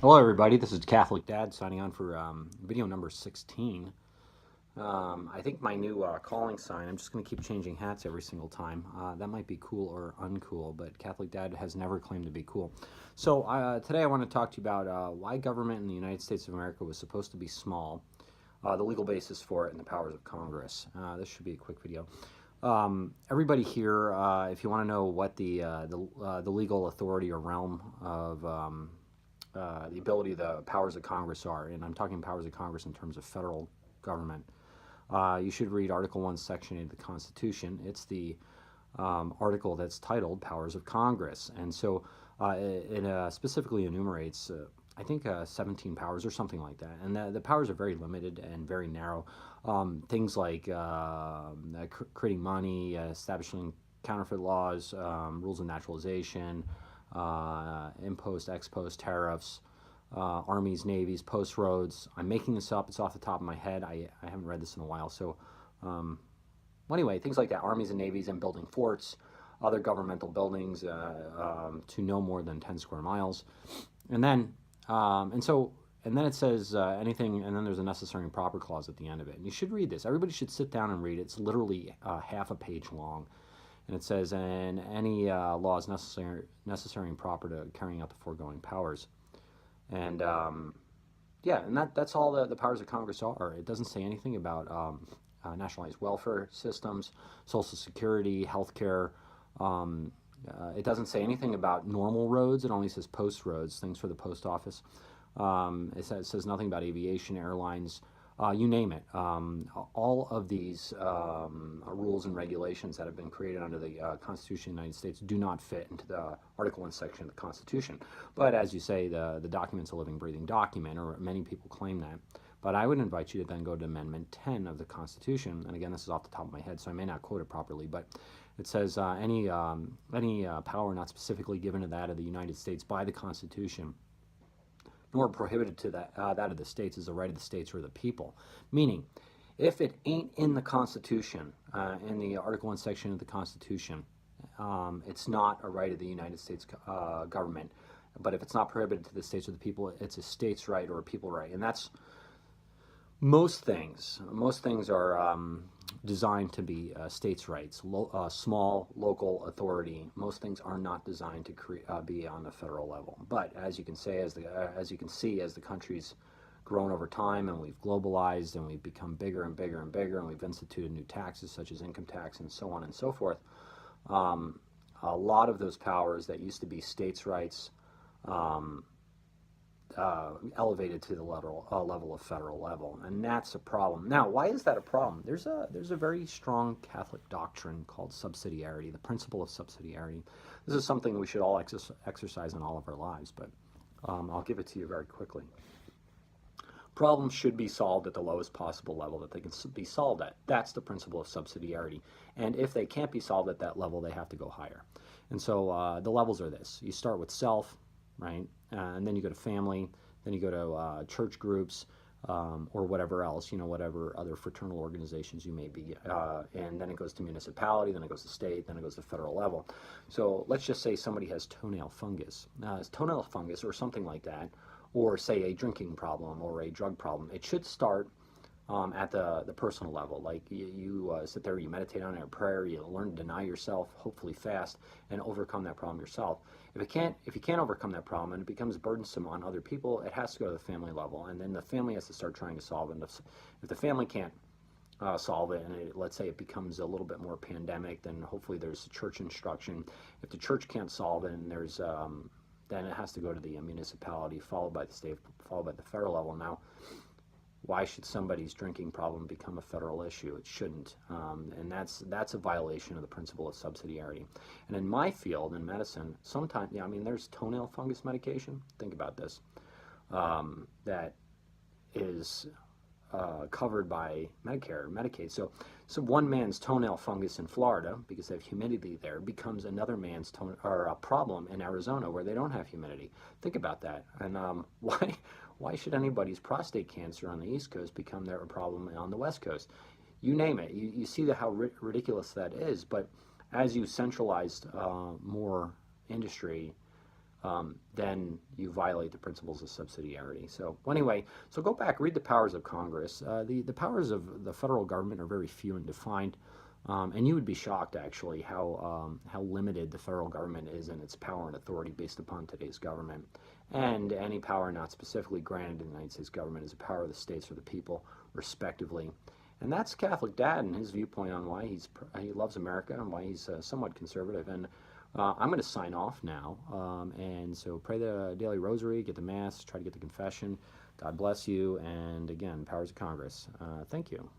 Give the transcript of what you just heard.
Hello, everybody. This is Catholic Dad signing on for video number 16. I think my new calling sign, I'm just going to keep changing hats every single time. That might be cool or uncool, but Catholic Dad has never claimed to be cool. So, today I want to talk to you about why government in the United States of America was supposed to be small, the legal basis for it, and the powers of Congress. This should be a quick video. Everybody here, if you want to know what the legal authority or realm of the ability, the powers of Congress are, and I'm talking powers of Congress in terms of federal government. You should read Article 1, Section 8 of the Constitution. It's the article that's titled Powers of Congress. And so it specifically enumerates, I think, 17 powers or something like that. And the powers are very limited and very narrow. Things like creating money, establishing counterfeit laws, rules of naturalization, impost, ex post tariffs, armies, navies, post roads. I'm making this up. It's off the top of my head. I haven't read this in a while. So, well, anyway, things like that, armies and navies and building forts, other governmental buildings to no more than 10 square miles. And then, and then it says anything, and then there's a necessary and proper clause at the end of it. And you should read this. Everybody should sit down and read it. It's literally half a page long. And it says, and any law is necessary and proper to carrying out the foregoing powers. And yeah, and that's all the powers of Congress are. It doesn't say anything about nationalized welfare systems, Social Security, health care. It doesn't say anything about normal roads. It only says post roads, things for the post office. It says nothing about aviation, airlines, you name it. All of these rules and regulations that have been created under the Constitution of the United States do not fit into the Article 1 section of the Constitution. But as you say, the document's a living, breathing document, or many people claim that. But I would invite you to then go to Amendment 10 of the Constitution. And again, this is off the top of my head, so I may not quote it properly, but it says any power not specifically given to that of the United States by the Constitution nor prohibited to that of the states is the right of the states or the people. Meaning, if it ain't in the Constitution, in the Article 1 section of the Constitution, it's not a right of the United States government. But if it's not prohibited to the states or the people, it's a state's right or a people right. And that's most things. Most things are designed to be states' rights, small local authority. Most things are not designed to be on the federal level. But as you can say, as you can see, as the country's grown over time and we've globalized and we've become bigger and bigger and bigger, and we've instituted new taxes such as income tax and so on and so forth, a lot of those powers that used to be states' rights elevated to the level of federal level, and that's a problem. Now, why is that a problem? There's a very strong Catholic doctrine called subsidiarity, the principle of subsidiarity. This is something we should all exercise in all of our lives, but I'll give it to you very quickly. Problems should be solved at the lowest possible level that they can be solved at. That's the principle of subsidiarity. And if they can't be solved at that level, they have to go higher. And so the levels are this. You start with self, right? And then you go to family, then you go to church groups, or whatever else, whatever other fraternal organizations you may be. And then it goes to municipality, then it goes to state, then it goes to federal level. So let's just say somebody has toenail fungus. Toenail fungus or something like that, or say a drinking problem or a drug problem. It should start at the personal level. Like you sit there, you meditate on it, a prayer, you learn to deny yourself, hopefully fast, and overcome that problem yourself. If you can't overcome that problem and it becomes burdensome on other people, it has to go to the family level, and then the family has to start trying to solve it. And if the family can't solve it, and let's say it becomes a little bit more pandemic, then hopefully there's church instruction. If the church can't solve it, and there's then it has to go to the municipality, followed by the state, followed by the federal level. Now, why should somebody's drinking problem become a federal issue? It shouldn't, and that's a violation of the principle of subsidiarity. And in my field, in medicine, sometimes, there's toenail fungus medication. Think about this, that is covered by Medicare or Medicaid. So one man's toenail fungus in Florida, because they have humidity there, becomes another man's a problem in Arizona where they don't have humidity. Think about that. And why should anybody's prostate cancer on the East Coast become their problem on the West Coast? You name it. You see how ridiculous that is. But as you centralized more industry, then you violate the principles of subsidiarity. So well, anyway, so go back, read the powers of Congress. The powers of the federal government are very few and defined, and you would be shocked actually how limited the federal government is in its power and authority based upon today's government. And any power not specifically granted to the United States government is a power of the states or the people, respectively. And that's Catholic Dad and his viewpoint on why he loves America and why he's somewhat conservative. And I'm going to sign off now. And so pray the daily rosary, get the Mass, try to get the confession. God bless you. And again, powers of Congress. Thank you.